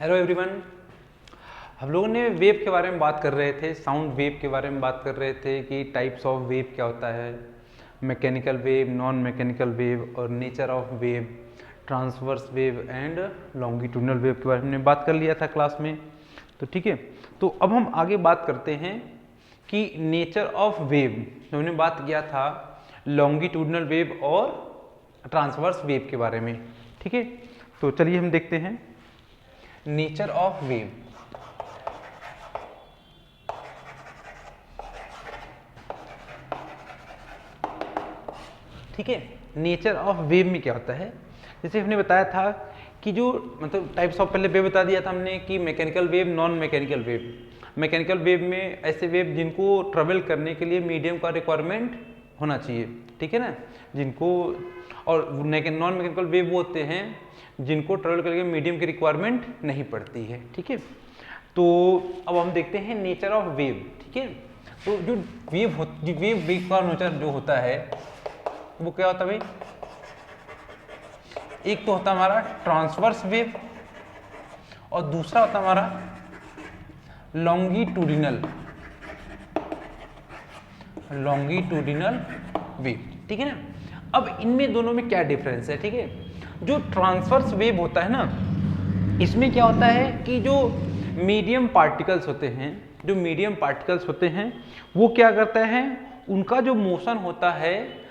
Hello everyone. हम लोगों ने वेव के बारे में बात कर रहे थे, साउंड वेव के बारे में बात कर रहे थे कि टाइप्स ऑफ वेव क्या होता है, mechanical wave, non mechanical wave और nature of wave, transverse wave and longitudinal wave के बारे में हमने बात कर लिया था क्लास में। तो ठीक है, तो अब हम आगे बात करते हैं कि नेचर ऑफ वेव। हमने बात किया था लॉन्गिट्यूडनल वेव और ट्रांसवर्स वेव के बारे में। ठीक है, तो चलिए हम देखते हैं नेचर ऑफ वेव। ठीक है, नेचर ऑफ वेव में क्या होता है, जैसे हमने बताया था कि जो मतलब टाइप्स ऑफ, पहले वेव बता दिया था हमने कि mechanical wave, non mechanical wave. Mechanical wave में ऐसे वेव जिनको ट्रेवल करने के लिए मीडियम का रिक्वायरमेंट होना चाहिए, ठीक है ना, जिनको, और नॉन मैकेनिकल वेव वो होते हैं जिनको ट्रेवल करके मीडियम की रिक्वायरमेंट नहीं पड़ती है। ठीक है, तो अब हम देखते हैं नेचर ऑफ वेव। ठीक है, तो जो वेव का नेचर जो होता है वो क्या होता है भाई, एक तो होता है हमारा ट्रांसवर्स वेव और दूसरा होता है हमारा लॉन्गिट्यूडिनल वेव। ठीक है ना, अब इनमें दोनों में क्या डिफरेंस है। ठीक है, जो ट्रांसवर्स वेव होता है ना, इसमें क्या होता है कि जो मीडियम पार्टिकल्स होते हैं, वो क्या करता है, उनका जो मोशन होता है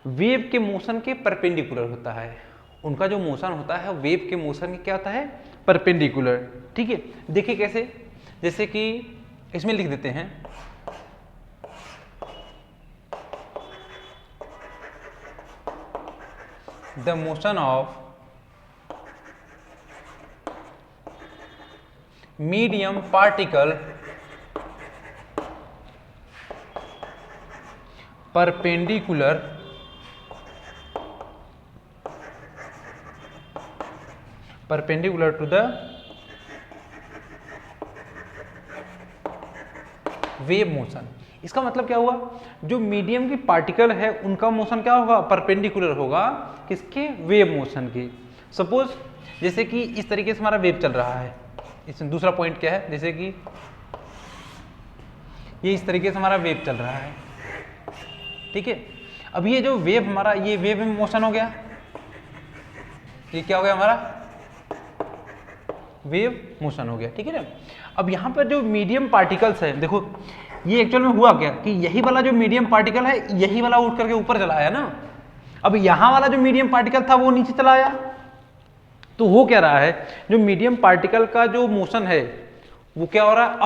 वेव के मोशन के परपेंडिकुलर होता है। उनका जो मोशन होता है वेव के मोशन के क्या होता है, परपेंडिकुलर। ठीक है, देखिए कैसे, जैसे कि इसमें लिख देते हैं the motion of medium particle perpendicular to the wave motion. इसका मतलब क्या हुआ, जो मीडियम की पार्टिकल है उनका मोशन क्या होगा, परपेंडिकुलर होगा किसके, वेव मोशन के। सपोज जैसे कि इस तरीके से हमारा वेव चल रहा है, इसमें दूसरा पॉइंट क्या है, जैसे कि ये इस तरीके से हमारा वेव चल रहा है। ठीक है, अब ये जो वेव हमारा, ये वेव में मोशन हो गया, ये क्या हो गया हमारा, वेव मोशन हो गया। ठीक है ना, अब यहां पर जो मीडियम पार्टिकल्स है, देखो ये एक्चुअल में हुआ क्या कि यही वाला जो मीडियम पार्टिकल है, यही वाला उठ करके ऊपर चला आया ना। अब यहां वाला जो मीडियम पार्टिकल था वो नीचे चला आया, तो हो क्या रहा है, जो मीडियम पार्टिकल का जो मोशन है वो क्या हो रहा है,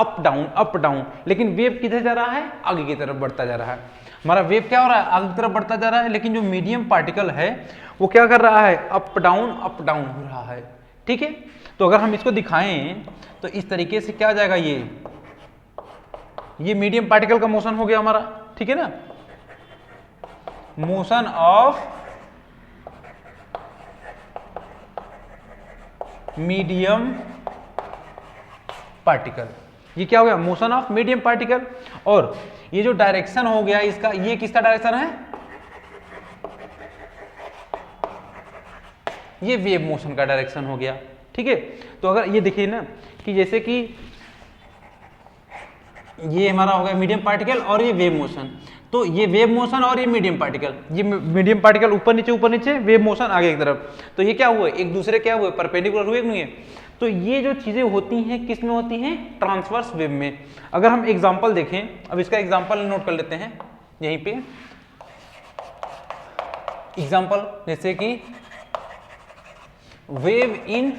अप डाउन, लेकिन वेव किधर जा रहा है, आगे की तरफ बढ़ता जा रहा है। हमारा वेव क्या हो रहा है, आगे की तरफ बढ़ता जा रहा है, लेकिन जो मीडियम पार्टिकल है वो क्या कर रहा है, अप डाउन हो रहा है। ठीक है, तो अगर हम इसको दिखाएं तो इस तरीके से क्या आ जाएगा, ये मीडियम पार्टिकल का मोशन हो गया हमारा। ठीक है ना, मोशन ऑफ मीडियम पार्टिकल, ये क्या हो गया, मोशन ऑफ मीडियम पार्टिकल। और ये जो डायरेक्शन हो गया इसका, ये किसका डायरेक्शन है, ये वेव मोशन का डायरेक्शन हो गया। ठीक है, तो अगर ये देखिए ना कि जैसे कि ये हमारा हो गया मीडियम पार्टिकल और ये वेव मोशन, तो ये वेव मोशन और ये मीडियम पार्टिकल ऊपर नीचे, वेव मोशन आगे की तरफ, तो ये क्या हुआ, एक दूसरे क्या हुए, परपेंडिकुलर हुए नहीं है। तो ये जो चीजें होती हैं किस में होती हैं, ट्रांसवर्स वेव में। अगर हम एग्जांपल देखें, अब इसका एग्जांपल नोट कर लेते हैं यहीं पे, एग्जांपल जैसे कि वेव इन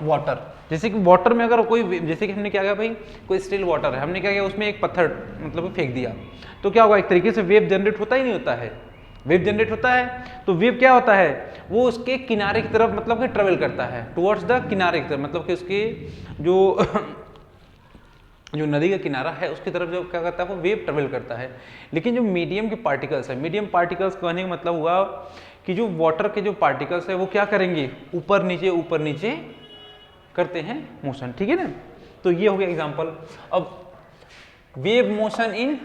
वाटर। जैसे कि वाटर में अगर कोई, जैसे कि हमने क्या किया भाई, कोई स्टिल वाटर है, हमने क्या किया, उसमें एक पत्थर मतलब फेंक दिया, तो क्या होगा, एक तरीके से वेव जनरेट होता ही नहीं होता है, वेव जनरेट होता है। तो वेव क्या होता है, वो उसके किनारे की तरफ मतलब कि ट्रेवल करता है, टुवर्ड्स द किनारे की तरफ, मतलब कि उसके जो जो नदी का किनारा है उसकी तरफ जो क्या करता है, वो वेव ट्रेवल करता है। लेकिन जो मीडियम के पार्टिकल्स है, मीडियम पार्टिकल्स कहने का मतलब हुआ कि जो वाटर के जो पार्टिकल्स है वो क्या करेंगे, ऊपर नीचे करते हैं मोशन। ठीक है ना, तो ये हो गया एग्जांपल। अब wave motion in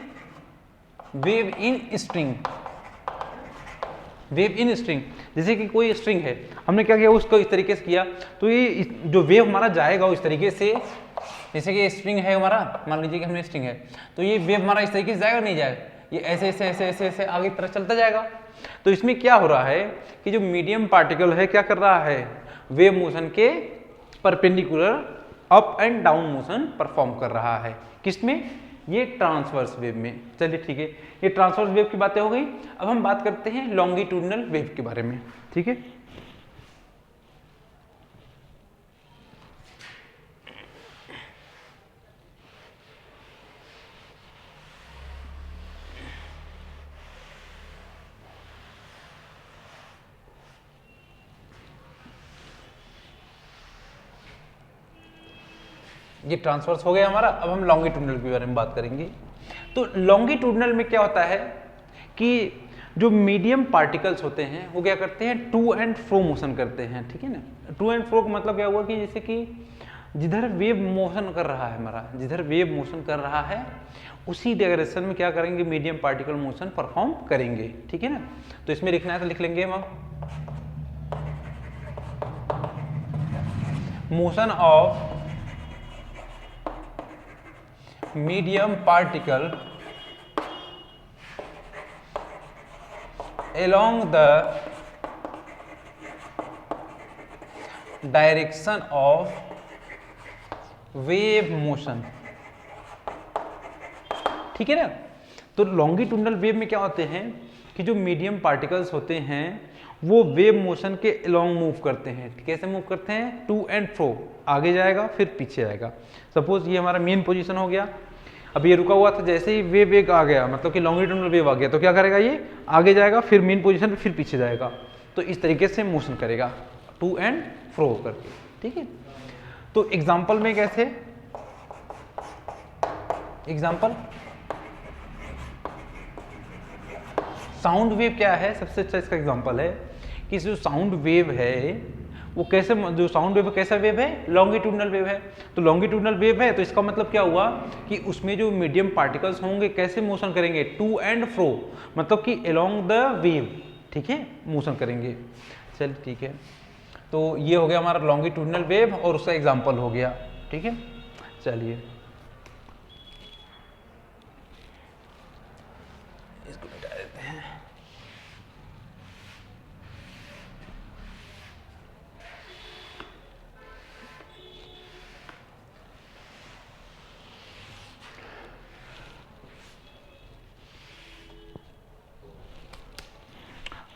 string, wave in string, जैसे कि कोई स्ट्रिंग है, हमने क्या किया उसको इस तरीके से किया, तो ये जो वेव हमारा जाएगा इस तरीके से, जैसे कि स्ट्रिंग है हमारा, मान लीजिए कि हमने स्ट्रिंग है, तो ये वेव हमारा इस तरीके से जाएगा नहीं जाएगा, ये ऐसे ऐसे ऐसे ऐसे ऐसे आगे की तरफ चलता जाएगा। तो इसमें क्या हो रहा है कि जो मीडियम पार्टिकल है क्या कर रहा है, वेव मोशन के perpendicular up and down motion perform कर रहा है। किसमें, ये ट्रांसवर्स वेव में। चलिए ठीक है, ये ट्रांसवर्स वेव की बातें हो गई। अब हम बात करते हैं लॉन्गिट्यूडिनल वेव के बारे में। ठीक है, ये ट्रांसवर्स हो गया हमारा। अब हम लॉन्गिट्यूडिनल के बारे में बात करेंगे। तो लॉन्गिट्यूडिनल में क्या होता है कि जो मीडियम पार्टिकल्स होते हैं वो क्या करते हैं, टू एंड फ्रो मोशन करते हैं। ठीक है ना, टू एंड फ्रो का मतलब क्या हुआ कि जैसे कि जिधर वेव मोशन कर रहा है हमारा, जिधर वेव मोशन कर रहा है उसी डायरेक्शन में क्या करेंगे, मीडियम पार्टिकल मोशन परफॉर्म करेंगे। ठीक है ना, तो इसमें लिखना है तो लिख लेंगे हम, motion of medium particle along the direction of wave motion। ठीक है ना, तो लॉन्गिट्यूडिनल वेव में क्या होते हैं कि जो मीडियम पार्टिकल्स होते हैं वो वेव मोशन के अलोंग मूव करते हैं। कैसे मूव करते हैं, टू एंड फ्रो, आगे जाएगा फिर पीछे आएगा। सपोज ये हमारा मेन पोजीशन हो गया, अब ये रुका हुआ था, जैसे ही वेव एक आ गया मतलब कि लॉन्गिट्यूडिनल वेव आ गया तो क्या करेगा, ये आगे जाएगा फिर मेन पोजीशन पे फिर पीछे जाएगा। तो इस तरीके से मोशन करेगा टू एंड फ्रो करके। ठीक है, तो एग्जांपल में कैसे, एग्जांपल साउंड वेव क्या है, सबसे अच्छा इसका एग्जांपल है कि जो साउंड वेव है वो कैसे, जो साउंड वेव कैसा वेव है, लॉन्गिट्यूडिनल वेव है। तो लॉन्गिट्यूडिनल वेव है तो इसका मतलब क्या हुआ कि उसमें जो मीडियम पार्टिकल्स होंगे कैसे मोशन करेंगे, टू एंड फ्रो, मतलब कि अलोंग द वेव। ठीक है, मोशन करेंगे। चल ठीक है, तो ये हो गया हमारा लॉन्गिट्यूडिनल वेव और उसका एग्जाम्पल हो गया। ठीक है, चलिए इसको मिटा देते हैं।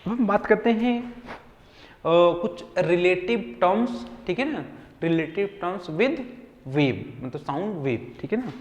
हम बात करते हैं कुछ रिलेटिव टर्म्स। ठीक है ना, रिलेटिव टर्म्स विद वेव, मतलब साउंड वेव। ठीक है ना,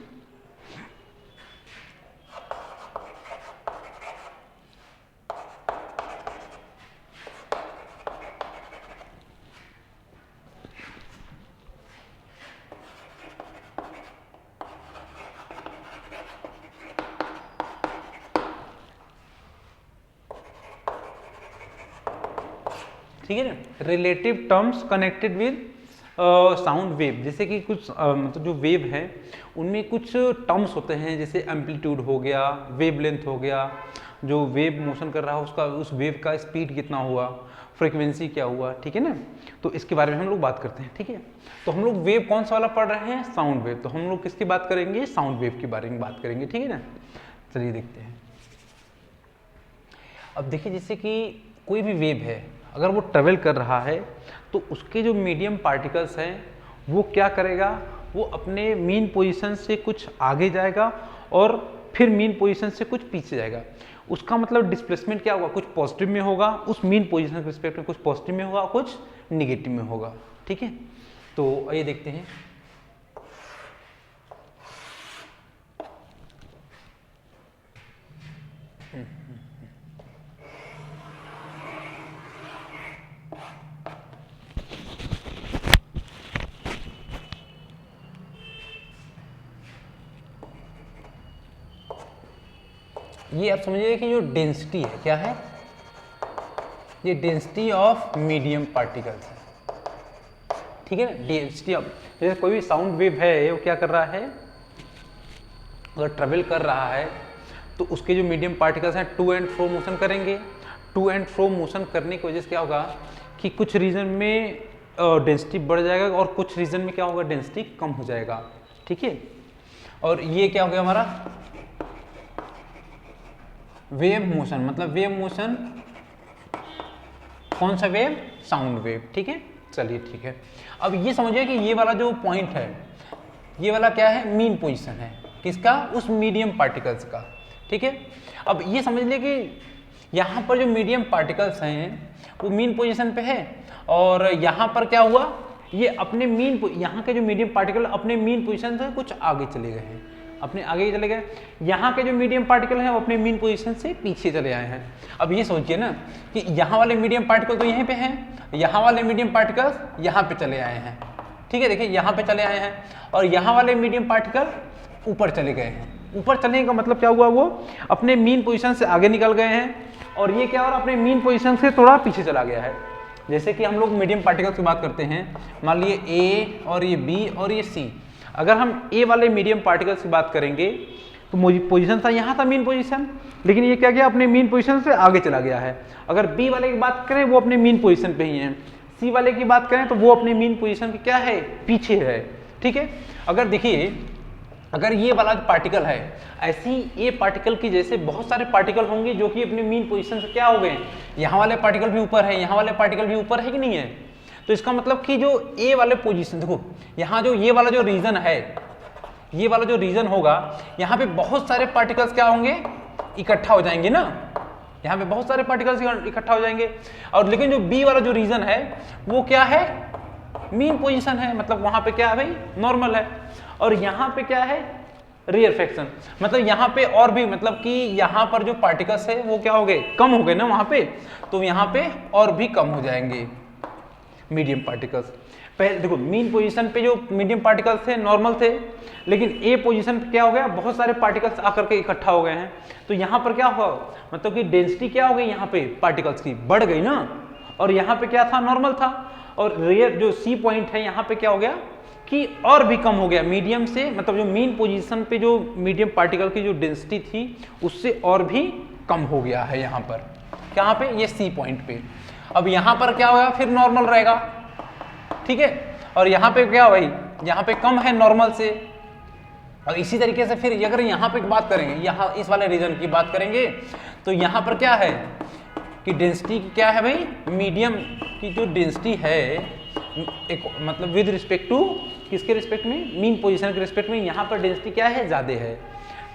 ठीक है ना, relative terms connected with sound wave. जैसे कि कुछ मतलब जो वेव है उनमें कुछ टर्म्स होते हैं, जैसे एम्पलीट्यूड हो गया, वेव लेंथ हो गया, जो वेव मोशन कर रहा है उसका, उस वेव का स्पीड कितना हुआ, फ्रीक्वेंसी क्या हुआ। ठीक है ना, तो इसके बारे में हम लोग बात करते हैं। ठीक है, तो हम लोग वेव कौन सा वाला पढ़ रहे हैं, साउंड वेव। तो हम लोग किसकी बात करेंगे, साउंड वेव के बारे में बात करेंगे। ठीक है ना, चलिए देखते हैं। अब देखिए, जैसे कि कोई भी वेव है अगर वो ट्रेवल कर रहा है तो उसके जो मीडियम पार्टिकल्स हैं वो क्या करेगा, वो अपने मीन पोजीशन से कुछ आगे जाएगा और फिर मीन पोजीशन से कुछ पीछे जाएगा। उसका मतलब डिस्प्लेसमेंट क्या होगा, कुछ पॉजिटिव में होगा, उस मीन पोजीशन के रिस्पेक्ट में कुछ पॉजिटिव में होगा, कुछ निगेटिव में होगा। ठीक है, तो आइए देखते हैं। ये आप समझिए कि जो डेंसिटी है, क्या है, ये डेंसिटी ऑफ मीडियम पार्टिकल्स है। ठीक है ना, डेंसिटी ऑफ, जैसे कोई भी साउंड वेव है वो क्या कर रहा है, अगर ट्रेवल कर रहा है तो उसके जो मीडियम पार्टिकल्स हैं टू एंड फ्रो मोशन करेंगे। टू एंड फ्रो मोशन करने की वजह से क्या होगा कि कुछ रीजन में डेंसिटी बढ़ जाएगा और कुछ रीजन में क्या होगा, डेंसिटी कम हो जाएगा। ठीक है, और ये क्या हो गया हमारा वेव मोशन, मतलब वेव मोशन कौन सा वेव, साउंड वेव। ठीक है, चलिए ठीक है। अब ये समझिए कि ये वाला जो पॉइंट है, ये वाला क्या है, मीन पोजीशन है, किसका, उस मीडियम पार्टिकल्स का। ठीक है, अब ये समझ लिए कि यहाँ पर जो मीडियम पार्टिकल्स हैं वो मीन पोजीशन पे है, और यहाँ पर क्या हुआ, ये अपने मीन, यहाँ के जो मीडियम पार्टिकल अपने मीन पोजीशन से कुछ आगे चले गए हैं, अपने आगे चले गए। यहाँ के जो मीडियम पार्टिकल हैं वो अपने मीन पोजीशन से पीछे चले आए हैं। अब ये सोचिए ना कि यहाँ वाले मीडियम पार्टिकल तो यहीं पे हैं, यहाँ वाले मीडियम पार्टिकल्स यहाँ पे चले आए हैं। ठीक है, देखिए यहाँ पे चले आए हैं, और यहाँ वाले मीडियम पार्टिकल ऊपर चले गए हैं। ऊपर चलने का मतलब क्या हुआ, वो अपने मीन पोजीशन से आगे निकल गए हैं, और ये क्या, और अपने मीन पोजीशन से थोड़ा पीछे चला गया है। जैसे कि हम लोग मीडियम पार्टिकल्स की बात करते हैं, मान लीजिए ए और ये बी और ये सी। अगर हम ए वाले मीडियम पार्टिकल्स की बात करेंगे तो पोजीशन था, यहाँ था मीन पोजीशन, लेकिन ये क्या किया, अपने मीन पोजीशन से आगे चला गया है। अगर बी वाले की बात करें वो अपने मीन पोजीशन पे ही है, सी वाले की बात करें तो वो अपने मीन पोजीशन के क्या है, पीछे है। ठीक है, अगर देखिए, अगर ये वाला पार्टिकल है, ऐसी ए पार्टिकल की जैसे बहुत सारे पार्टिकल होंगे जो कि अपने मीन पोजीशन से क्या हो गए, यहाँ वाले पार्टिकल भी ऊपर है, यहाँ वाले पार्टिकल भी ऊपर है कि नहीं है। तो इसका मतलब कि जो ए वाले पोजीशन, देखो यहाँ जो ये वाला जो रीजन है, ये वाला जो रीजन होगा, यहाँ पे बहुत सारे पार्टिकल्स क्या होंगे, इकट्ठा हो जाएंगे ना, यहाँ पे बहुत सारे पार्टिकल्स इकट्ठा हो जाएंगे। और लेकिन जो बी वाला जो रीजन है वो क्या है, मीन पोजीशन है, मतलब वहां पे क्या है भाई, नॉर्मल है। और यहाँ पे क्या है, रेयरफेक्शन, मतलब यहाँ पे और भी, मतलब कि यहाँ पर जो पार्टिकल्स है वो क्या हो गए, कम हो गए ना वहां पे, तो यहाँ पे और भी कम हो जाएंगे मीडियम पार्टिकल्स। पहले देखो मीन पोजीशन पे जो मीडियम पार्टिकल्स थे नॉर्मल थे, लेकिन ए पोजीशन पे क्या हो गया, बहुत सारे पार्टिकल्स आकर के इकट्ठा हो गए हैं। तो यहाँ पर क्या हुआ, मतलब कि डेंसिटी क्या हो गई, यहाँ पे पार्टिकल्स की बढ़ गई ना, और यहाँ पे क्या था, नॉर्मल था। और रेयर जो सी पॉइंट है यहाँ पे क्या हो गया कि और भी कम हो गया मीडियम से, मतलब जो मीन पोजीशन पे जो मीडियम पार्टिकल की जो डेंसिटी थी उससे और भी कम हो गया है यहाँ पर, कहाँ पे, ये सी पॉइंट पे। अब यहाँ पर क्या होगा, फिर नॉर्मल रहेगा। ठीक है, और यहाँ पे क्या भाई, यहाँ पे कम है नॉर्मल से। और इसी तरीके से फिर अगर यहाँ पे बात करेंगे, यहाँ इस वाले रीजन की बात करेंगे, तो यहाँ पर क्या है कि डेंसिटी क्या है भाई, मीडियम की जो डेंसिटी है एक, मतलब विद रिस्पेक्ट टू किसके रिस्पेक्ट में, मीन पोजीशन के रिस्पेक्ट में, यहाँ पर डेंसिटी क्या है, ज़्यादा है।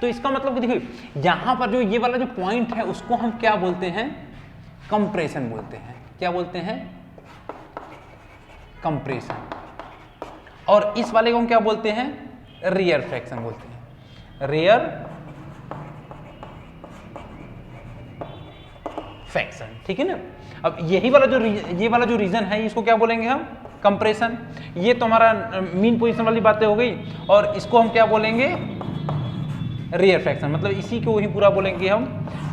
तो इसका मतलब कि देखिए यहाँ पर जो ये वाला जो पॉइंट है उसको हम क्या बोलते हैं, कंप्रेशन बोलते हैं। क्या बोलते हैं, कंप्रेशन। और इस वाले को हम क्या बोलते हैं, रेयरफेक्शन बोलते हैं, रेयरफेक्शन। ठीक है ना। अब यही वाला जो ये वाला जो रीजन है इसको क्या बोलेंगे हम, कंप्रेशन। ये तो हमारा मीन पोजीशन वाली बातें हो गई, और इसको हम क्या बोलेंगे, रेयरफेक्शन, मतलब इसी को ही पूरा बोलेंगे हम,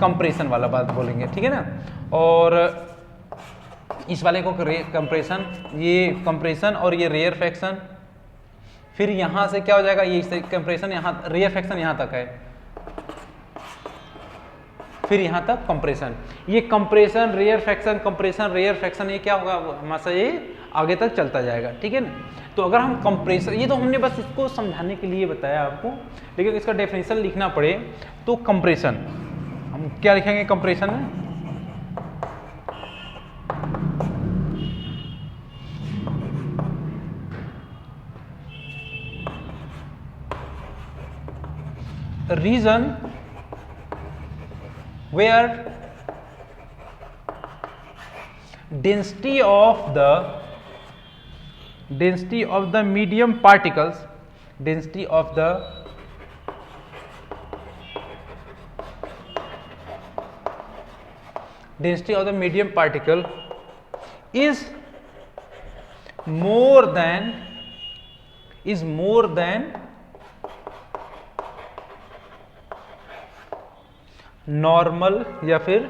कंप्रेशन वाला बात बोलेंगे। ठीक है ना। और इस वाले को कंप्रेशन, ये कंप्रेशन और ये रेयरफेक्शन। फिर यहां से क्या हो जाएगा, ये कंप्रेशन, यहाँ रेयरफेक्शन यहाँ तक है, फिर यहां तक कंप्रेशन। ये कंप्रेशन, रेयरफेक्शन, कंप्रेशन, रेयरफेक्शन, ये क्या होगा हमारा, ये आगे तक चलता जाएगा। ठीक है ना। तो अगर हम कंप्रेशन, ये तो हमने बस इसको समझाने के लिए बताया आपको, लेकिन इसका डेफिनेशन लिखना पड़े तो कंप्रेशन हम क्या लिखेंगे, कंप्रेशन में region where density of the medium particles, density of the medium particle is more than normal, या फिर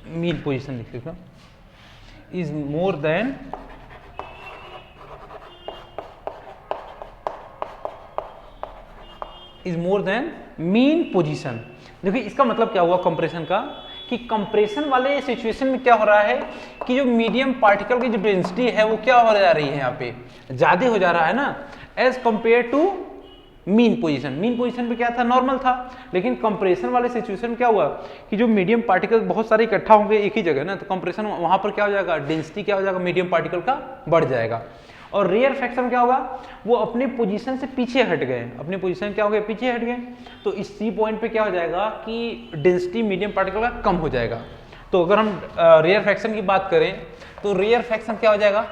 मीन पोजीशन लिख लेगा, is more than mean position. देखिए इसका मतलब क्या हुआ कंप्रेशन का, कि कंप्रेशन वाले सिचुएशन में क्या हो रहा है कि जो मीडियम पार्टिकल की जो डेंसिटी है वो क्या हो जा रही है, यहाँ पे ज्यादा हो जा रहा है ना, as compare to mean position. Mean position पे क्या था, नॉर्मल था, लेकिन कंप्रेशन वाले सिचुएशन में क्या हुआ कि जो मीडियम पार्टिकल बहुत सारे इकट्ठा होंगे एक ही जगह ना, तो कंप्रेशन वहां पर क्या हो जाएगा, डेंसिटी क्या हो जाएगा मीडियम पार्टिकल का बढ़ जाएगा। और रेयर फ्रैक्शन क्या होगा, वो अपने पोजीशन से पीछे हट गए, अपने पोजीशन क्या हो गए, पीछे हट गए, तो इस सी पॉइंट पे क्या हो जाएगा कि डेंसिटी मीडियम पार्टिकल का कम हो जाएगा। तो अगर हम रेयर फ्रैक्शन की बात करें तो रेयर फ्रैक्शन क्या हो जाएगा,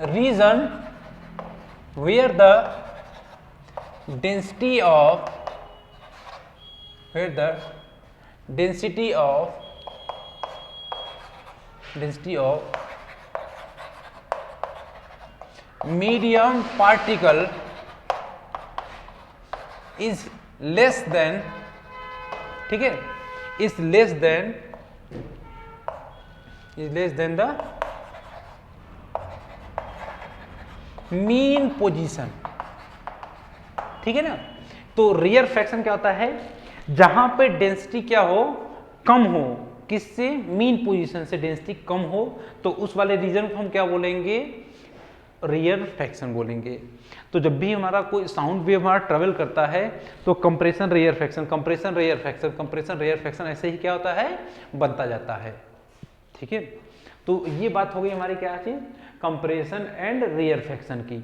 region where the density of medium particle is less than, ठीक है, is less than the mean position, ठीक है ना। तो रेयर फ्रैक्शन क्या होता है, जहां पे डेंसिटी क्या हो, कम हो, किससे, मीन पोजीशन से डेंसिटी कम हो, तो उस वाले रीजन को हम क्या बोलेंगे, रेयर फ्रैक्शन बोलेंगे। तो जब भी हमारा कोई साउंड वेव हमारा ट्रेवल करता है तो compression rarefaction, compression rarefaction, compression rarefaction, ऐसे ही क्या होता है, बनता जाता है, ठीक है। तो ये बात हो गई हमारी क्या चीज, कंप्रेशन एंड रेयर फ्रैक्शन की।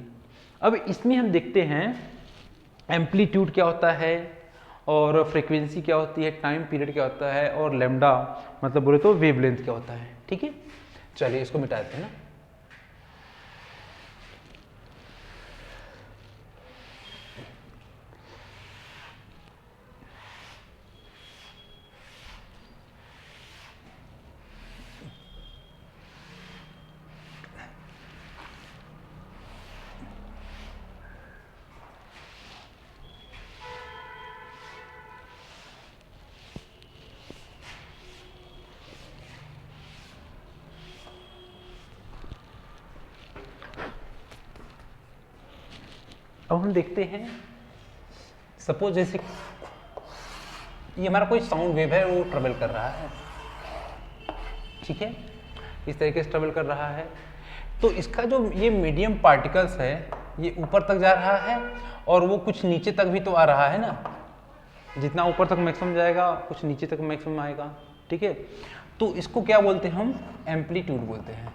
अब इसमें हम देखते हैं एम्पलीट्यूड क्या होता है, और फ्रीक्वेंसी क्या होती है, टाइम पीरियड क्या होता है, और लैम्डा मतलब बोले तो वेवलेंथ क्या होता है, ठीक है। चलिए इसको मिटा देते हैं ना। अब हम देखते हैं, सपोज जैसे ये हमारा कोई साउंड वेव है, वो ट्रेवल कर रहा है, ठीक है, इस तरीके से ट्रेवल कर रहा है। तो इसका जो ये मीडियम पार्टिकल्स है ये ऊपर तक जा रहा है, और वो कुछ नीचे तक भी तो आ रहा है ना, जितना ऊपर तक मैक्सिमम जाएगा कुछ नीचे तक मैक्सिमम आएगा, ठीक है। तो इसको क्या बोलते हैं हम, एम्पलीट्यूड बोलते हैं।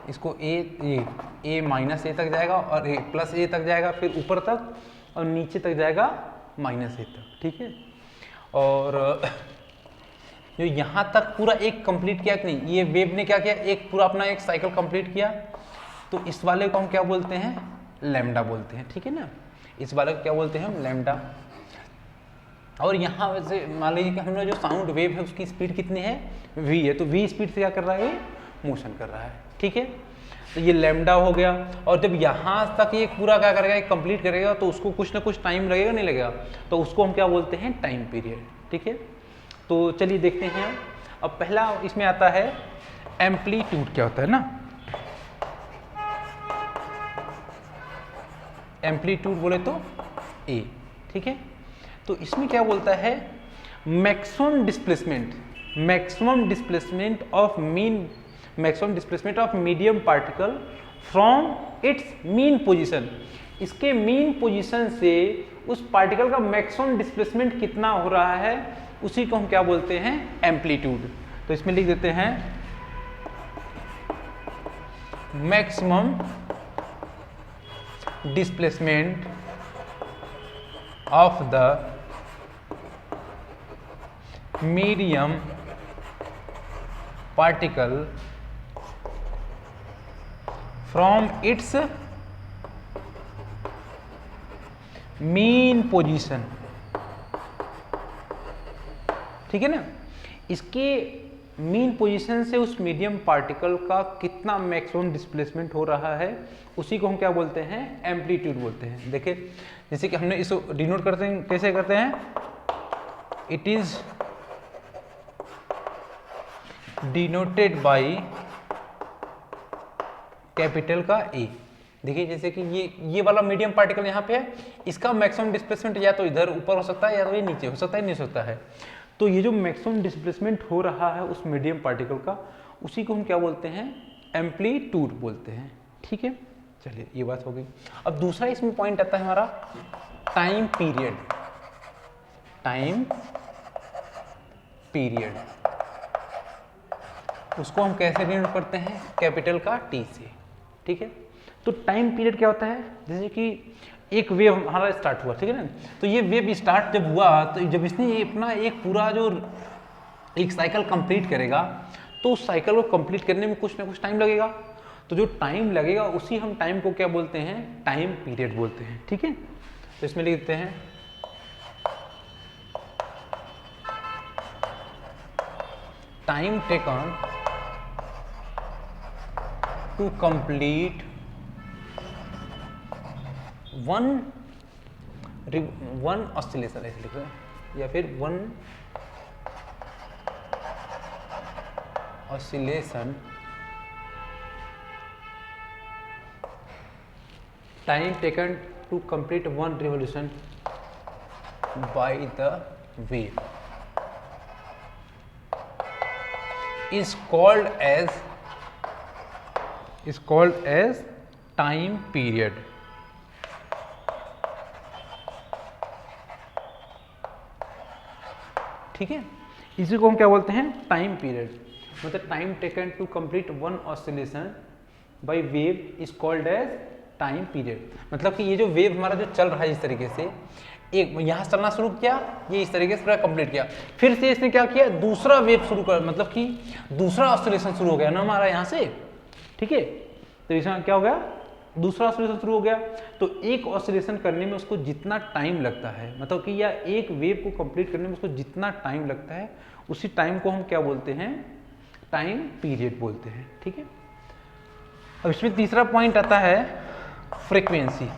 इसको ए माइनस ए तक जाएगा, और ए प्लस ए तक जाएगा, फिर ऊपर तक, और नीचे तक जाएगा माइनस ए तक, ठीक है। और जो यहाँ तक पूरा एक कंप्लीट किया कि नहीं, ये वेव ने क्या किया, एक पूरा अपना एक साइकिल कंप्लीट किया, तो इस वाले को हम क्या बोलते हैं, लैम्डा बोलते हैं, ठीक है ना। इस वाले को क्या बोलते हैं हम, लैम्डा। और यहाँ वैसे मान लीजिए कि हमने जो साउंड वेव है उसकी स्पीड कितनी है, v है, तो v स्पीड से क्या कर रहा है, ये मोशन कर रहा है, ठीक है। तो ये लैम्डा हो गया, और जब यहाँ तक ये पूरा क्या करेगा, कंप्लीट करेगा, तो उसको कुछ ना कुछ टाइम लगेगा, नहीं लगेगा, तो उसको हम क्या बोलते हैं, टाइम पीरियड, ठीक है। तो चलिए देखते हैं। अब पहला इसमें आता है एम्पलीट्यूड, क्या होता है ना, एम्पलीट्यूड बोले तो ए, ठीक है। तो इसमें क्या बोलता है, maximum displacement of medium particle from its mean position. इसके मीन पोजीशन से उस पार्टिकल का मैक्सिमम डिस्प्लेसमेंट कितना हो रहा है, उसी को हम क्या बोलते हैं, एम्पलीट्यूड। तो इसमें लिख देते हैं maximum displacement of the medium particle from its mean position, ठीक है ना। इसके मीन पोजीशन से उस मीडियम पार्टिकल का कितना मैक्सिमम डिस्प्लेसमेंट हो रहा है, उसी को हम क्या बोलते हैं, एम्पलीट्यूड बोलते हैं। देखिए जैसे कि हमने इसको डिनोट करते हैं, कैसे करते हैं, it is denoted by capital का ए, देखिए जैसे कि ये वाला मीडियम पार्टिकल यहाँ पे है, इसका मैक्सिमम डिस्प्लेसमेंट या तो इधर ऊपर हो सकता है या तो ये नीचे हो सकता है, नहीं हो सकता है। तो ये जो मैक्सिमम डिस्प्लेसमेंट हो रहा है उस मीडियम पार्टिकल का, उसी को हम क्या बोलते हैं, एम्पलीट्यूड बोलते हैं। ठीक है, चलिए ये बात हो गई। अब दूसरा इसमें पॉइंट आता है हमारा टाइम पीरियड। टाइम पीरियड उसको हम कैसे डिनोट करते हैं, कैपिटल का टी से। ठीक है, तो टाइम पीरियड क्या होता है, जैसे कि एक वेव हमारा स्टार्ट हुआ, ठीक है ना, तो ये वेव स्टार्ट जब हुआ, तो जब इसने अपना एक पूरा जो एक साइकिल कंप्लीट करेगा, तो उस साइकिल को कंप्लीट करने में कुछ ना कुछ टाइम लगेगा। तो जो टाइम लगेगा उसी हम टाइम को क्या बोलते हैं, टाइम पीरियड बोलते हैं। ठीक है, तो इसमें लिख देते हैं time taken to complete one oscillation, ऐसे लिख रहे हैं, या फिर one oscillation time taken to complete one revolution by the wave is called as time period। ठीक है, इसी को हम क्या बोलते हैं, टाइम पीरियड। मतलब time taken to complete one oscillation by wave is called as time period. मतलब कि ये जो वेव हमारा जो चल रहा है इस तरीके से, एक यहाँ चलना शुरू किया, ये इस तरीके से पूरा कंप्लीट किया, फिर से इसने क्या किया, दूसरा वेव शुरू कर, मतलब कि दूसरा ऑसिलेशन शुरू हो गया ना हमारा यहाँ से। ठीक है, तो इसमें क्या हो गया, दूसरा ऑसिलेशन शुरू हो गया। तो एक ऑसिलेशन करने में उसको जितना टाइम लगता है, मतलब कि या एक वेव को कंप्लीट करने में उसको जितना टाइम लगता है, उसी टाइम को हम क्या बोलते हैं, टाइम पीरियड बोलते हैं। ठीक है, अब इसमें तीसरा पॉइंट आता है फ्रीक्वेंसी।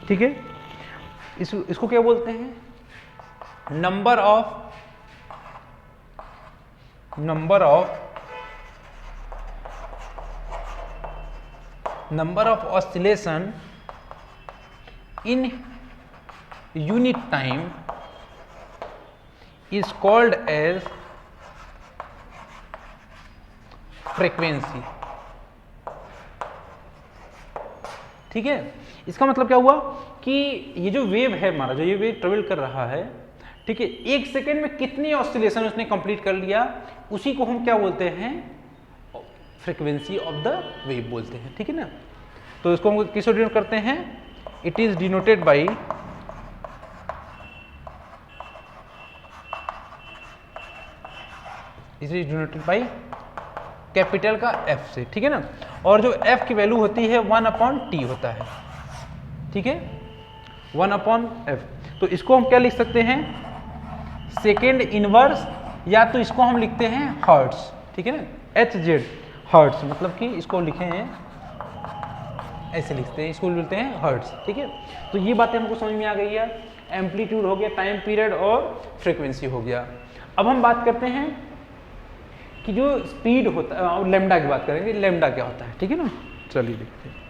ठीक है, इसको क्या बोलते हैं, number of oscillation in unit time is called as frequency. ठीक है, इसका मतलब क्या हुआ कि ये जो वेव है हमारा, जो ये वेव ट्रेवल कर रहा है, ठीक है, एक सेकेंड में कितनी ऑसिलेशन उसने कंप्लीट कर लिया, उसी को हम क्या बोलते हैं, फ्रीक्वेंसी ऑफ द वेव बोलते हैं। ठीक है ना, तो इसको हम किससे डिनोट करते हैं, it is denoted by capital का एफ से। ठीक है ना, और जो एफ की वैल्यू होती है 1/t होता है। ठीक है, 1/f। तो इसको हम क्या लिख सकते हैं, सेकेंड इनवर्स, या तो इसको हम लिखते हैं हर्ट्स। ठीक है ना, HZ हर्ट्स, मतलब कि इसको लिखे हैं ऐसे लिखते हैं, इसको बोलते हैं हर्ट्स। ठीक है, तो ये बातें हमको समझ में आ गई है, एम्पलीट्यूड हो गया, टाइम पीरियड और फ्रीक्वेंसी हो गया। अब हम बात करते हैं कि जो स्पीड होता है, और लेमडा की बात करेंगे, लेमडा क्या होता है। ठीक है ना, चलिए देखते हैं।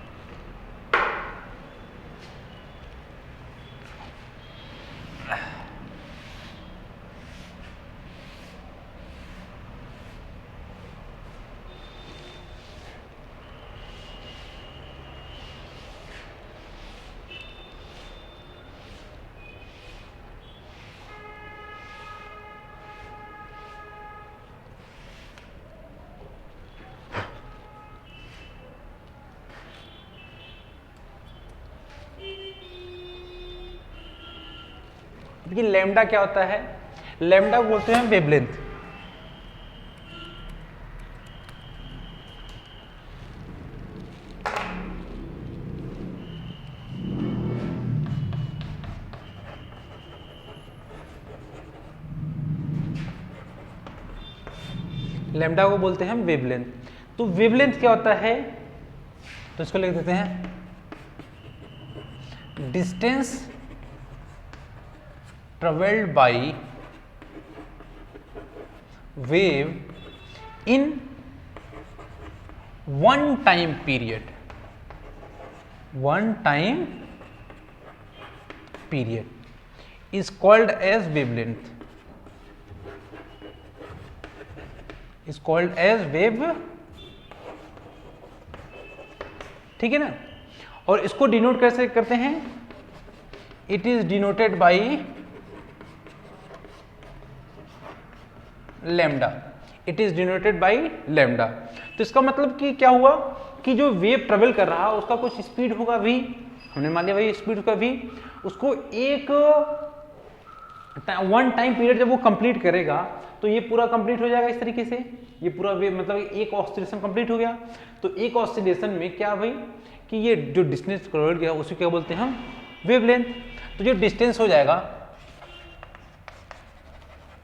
देखिए लैम्डा क्या होता है, लैम्डा बोलते हैं वेवलेंथ। लैम्डा को बोलते हैं हम वेवलेंथ। तो वेवलेंथ क्या होता है, तो इसको लिख देते हैं distance traveled by wave in one time period, one time period is called as wavelength, is called as wave, ठीक है ना। और इसको डिनोट कैसे करते हैं, it is denoted by lambda, it is denoted by lambda. तो इसका मतलब कि क्या हुआ कि जो वेव ट्रेवल कर रहा है उसका कुछ स्पीड होगा v, हमने मान लिया भाई स्पीड का v, उसको एक वन टाइम पीरियड जब वो कंप्लीट करेगा तो ये पूरा कंप्लीट हो जाएगा इस तरीके से, ये पूरा वेव मतलब एक ऑसिलेशन कंप्लीट हो गया। तो एक ऑसिलेशन में क्या भाई कि ये जो डिस्टेंस ट्रेवल किया उसे क्या बोलते हैं हम, वेवलेंथ। तो जो डिस्टेंस हो जाएगा,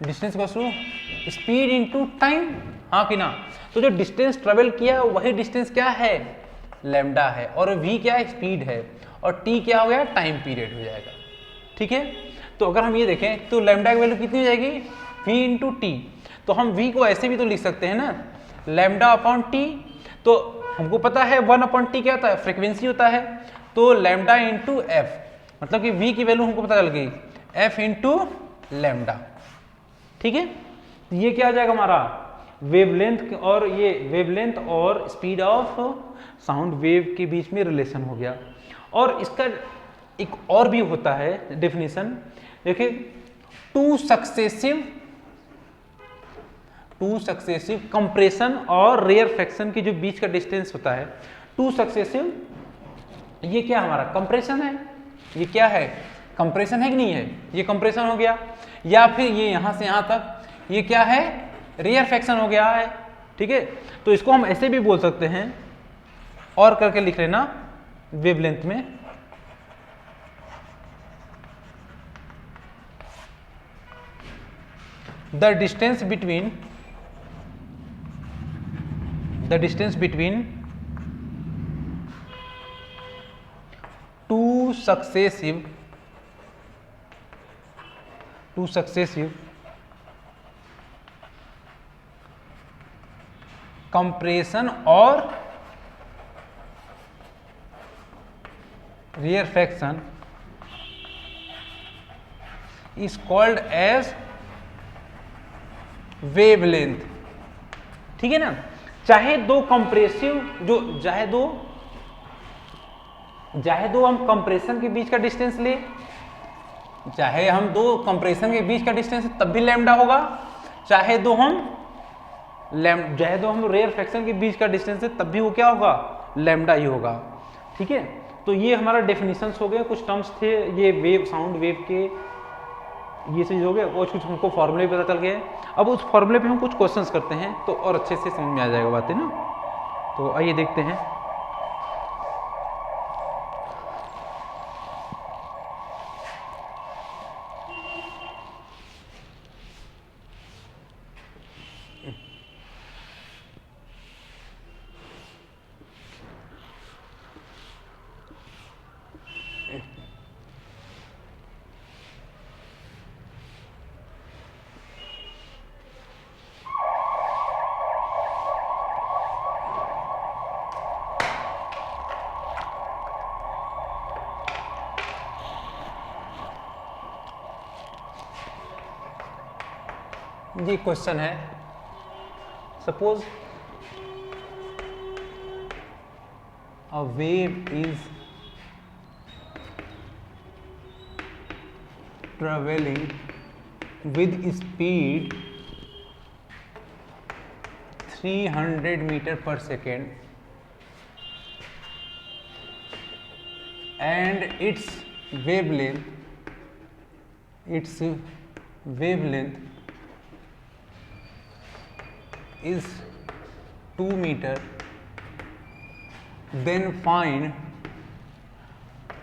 distance equals to speed into time, हाँ कि ना। तो जो डिस्टेंस ट्रेवल किया वही डिस्टेंस क्या है, लैम्डा है, और v क्या है, स्पीड है, और t क्या हो गया, टाइम पीरियड हो जाएगा, ठीक है। तो अगर हम ये देखें तो लैम्डा की वैल्यू कितनी हो जाएगी, v इंटू टी। तो हम v को ऐसे भी तो लिख सकते हैं ना, लैम्डा अपॉन टी। तो हमको पता है 1 अपॉन टी क्या होता है, फ्रिक्वेंसी होता है। तो लैम्डा इंटू एफ, मतलब कि v की वैल्यू हमको पता चल गई, f इंटू लैम्डा, ठीक है। ये क्या आ जाएगा हमारा वेवलेंथ, और ये वेवलेंथ और स्पीड ऑफ साउंड वेव के बीच में रिलेशन हो गया। और इसका एक और भी होता है डेफिनेशन, देखिए टू सक्सेसिव कंप्रेशन और रेयरफेक्शन के जो बीच का डिस्टेंस होता है, टू सक्सेसिव, ये क्या हमारा कंप्रेशन है, ये क्या है कंप्रेशन है कि नहीं है, ये कंप्रेशन हो गया। या फिर ये यहां से यहां तक ये क्या है, रेयरफेक्शन हो गया है, ठीक है। तो इसको हम ऐसे भी बोल सकते हैं, और करके लिख लेना वेवलेंथ में, the distance between two successive compression और rarefaction is called as wavelength, ठीक है ना। चाहे दो कंप्रेसिव जो चाहे दो हम कंप्रेशन के बीच का डिस्टेंस ले, चाहे हम दो कंप्रेशन के बीच का डिस्टेंस तब भी लैम्डा होगा, चाहे दो हम रेयरफेक्शन के बीच का डिस्टेंस है तब भी वो क्या होगा, लैम्डा ही होगा, ठीक है। तो ये हमारा डेफिनेशंस हो गए, कुछ टर्म्स थे ये वेव, साउंड वेव के, ये चीज हो गया, और कुछ हमको फॉर्मूले भी पता चल गए। अब उस फॉर्मूले पे हम कुछ क्वेश्चंस करते हैं तो और अच्छे से समझ में आ जाएगा बातें ना। तो आइए देखते हैं। ये क्वेश्चन है, suppose a wave is travelling with speed 300 metre per second and its wavelength is 2 meter, then find,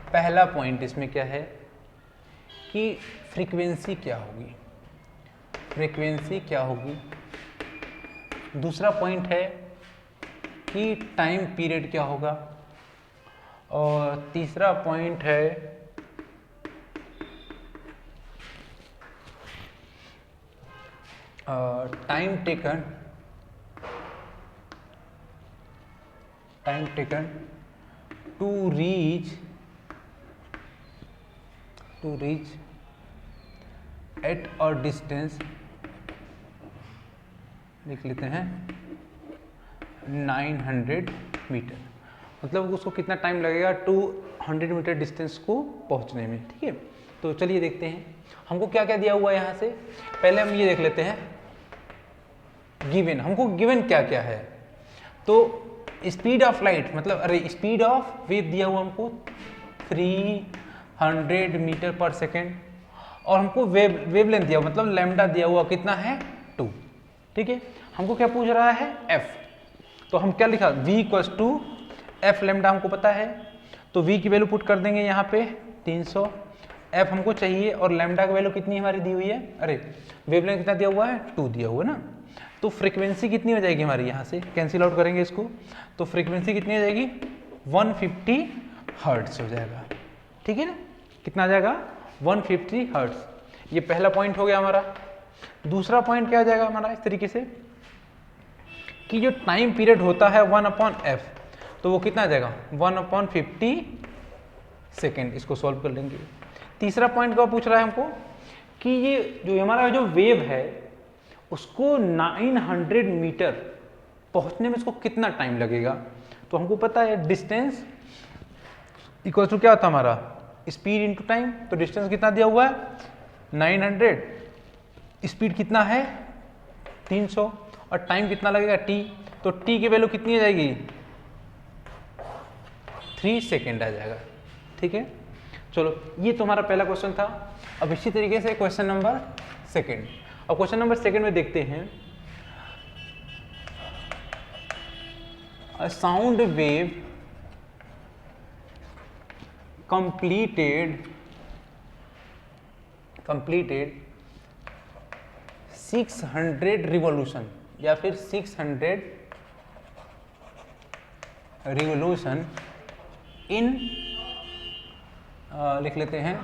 पहला पॉइंट इसमें क्या है कि फ्रीक्वेंसी क्या होगी, दूसरा पॉइंट है कि टाइम पीरियड क्या होगा, और तीसरा पॉइंट है time taken time taken to reach at a distance, लिख लेते हैं 900 मीटर, मतलब उसको कितना टाइम लगेगा 200 मीटर डिस्टेंस को पहुंचने में। ठीक है, तो चलिए देखते हैं हमको क्या क्या दिया हुआ है यहाँ से। पहले हम ये देख लेते हैं गिवन, हमको गिवन क्या क्या है। तो स्पीड ऑफ लाइट मतलब अरे स्पीड ऑफ वेव दिया हुआ हमको 300 मीटर पर सेकेंड, और हमको वेवलेंथ दिया हुआ मतलब लैम्डा दिया हुआ कितना है 2। ठीक है, हमको क्या पूछ रहा है f, तो हम क्या लिखा v equals to f lambda हमको पता है, तो v की वैल्यू पुट कर देंगे यहाँ पे 300, f हमको चाहिए और लैम्डा की वैल्यू कितनी हमारी दी हुई है, अरे वेवलेंथ कितना दिया हुआ है 2 दिया हुआ है ना, तो फ्रीक्वेंसी कितनी हो जाएगी हमारी, यहाँ से कैंसिल आउट करेंगे इसको, तो फ्रीक्वेंसी कितनी हो जाएगी 150 हर्ट्ज हो जाएगा। ठीक है ना, कितना आ जाएगा 150 हर्ट्ज। ये पहला पॉइंट हो गया हमारा। दूसरा पॉइंट क्या आ जाएगा हमारा इस तरीके से कि जो टाइम पीरियड होता है 1/f, तो वो कितना आ जाएगा 1/50 सेकेंड। इसको सॉल्व कर लेंगे। तीसरा पॉइंट क्या पूछ रहा है हमको कि ये जो हमारा जो वेव है उसको 900 मीटर पहुंचने में इसको कितना टाइम लगेगा, तो हमको पता है डिस्टेंस इक्वल टू क्या होता है हमारा स्पीड इनटू टाइम, तो डिस्टेंस कितना दिया हुआ है 900, स्पीड कितना है 300 और टाइम कितना लगेगा t, तो t की वैल्यू कितनी आ जाएगी 3 सेकेंड आ जाएगा। ठीक है, चलो ये तुम्हारा पहला क्वेश्चन था। अब इसी तरीके से क्वेश्चन नंबर सेकेंड, अब क्वेश्चन नंबर सेकेंड में देखते हैं a sound wave completed 600 revolution या फिर 600 रिवॉल्यूशन इन लिख लेते हैं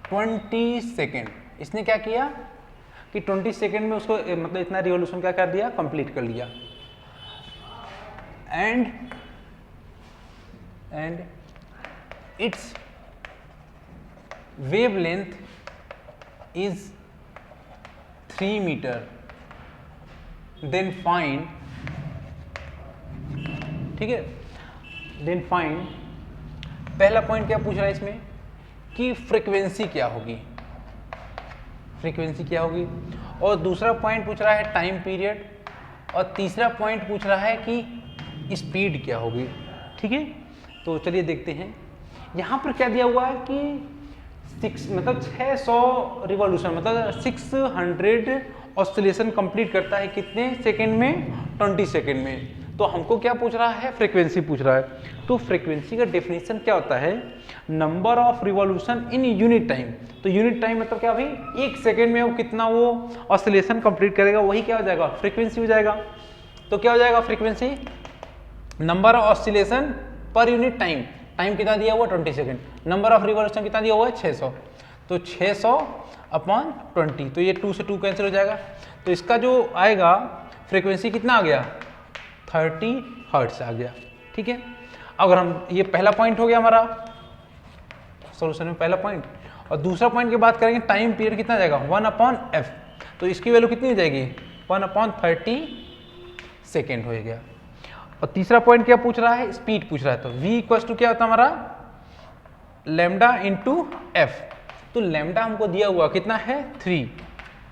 20 सेकेंड। इसने क्या किया कि 20 सेकेंड में उसको मतलब इतना रिवॉल्यूशन क्या कर दिया कंप्लीट कर लिया, and it's wavelength is 3 metre, then find, ठीक है, then find, पहला पॉइंट क्या पूछ रहा है इसमें कि फ्रीक्वेंसी क्या होगी, फ्रीक्वेंसी क्या होगी, और दूसरा पॉइंट पूछ रहा है टाइम पीरियड, और तीसरा पॉइंट पूछ रहा है कि स्पीड क्या होगी। ठीक है, तो चलिए देखते हैं यहाँ पर क्या दिया हुआ है कि 600 रिवॉल्यूशन मतलब 600 ऑसिलेशन कंप्लीट करता है कितने सेकंड में 20 सेकंड में। तो हमको क्या पूछ रहा है फ्रीक्वेंसी पूछ रहा है। तो फ्रीक्वेंसी का डेफिनेशन क्या होता है number of revolution in unit time. तो यूनिट टाइम मतलब क्या भाई एक सेकेंड में वो कितना वो ऑसिलेशन कंप्लीट करेगा वही क्या हो जाएगा फ्रीक्वेंसी हो जाएगा। तो क्या हो जाएगा frequency number of oscillation per unit time, time कितना दिया हुआ 20 सेकेंड, नंबर ऑफ रिवॉल्यूशन कितना दिया हुआ है 600, तो 600/20, तो ये 2 से 2 कैंसिल हो जाएगा। तो इसका जो आएगा फ्रीक्वेंसी कितना आ गया 30 हर्ट्ज आ गया। ठीक है, अगर हम ये पहला पॉइंट हो गया हमारा सॉल्यूशन में पहला पॉइंट, और दूसरा पॉइंट की बात करेंगे टाइम पीरियड कितना जाएगा 1/f, तो इसकी वैल्यू कितनी हो जाएगी 1/30 सेकेंड हो गया। और तीसरा पॉइंट क्या पूछ रहा है स्पीड पूछ रहा है, तो v इक्वल्स टू क्या होता है हमारा लैम्डा इंटू एफ। तो लैम्डा हमको दिया हुआ कितना है 3,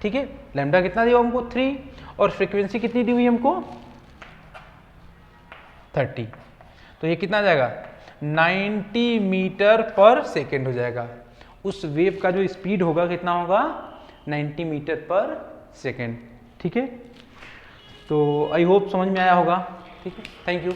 ठीक है, लैम्डा कितना दिया हुआ हमको 3, और फ्रीक्वेंसी कितनी दी हुई हमको 30, तो ये कितना आ जाएगा 90 मीटर पर सेकेंड हो जाएगा। उस वेव का जो स्पीड होगा कितना होगा 90 मीटर पर सेकेंड। ठीक है, तो आई होप समझ में आया होगा। ठीक है, थैंक यू।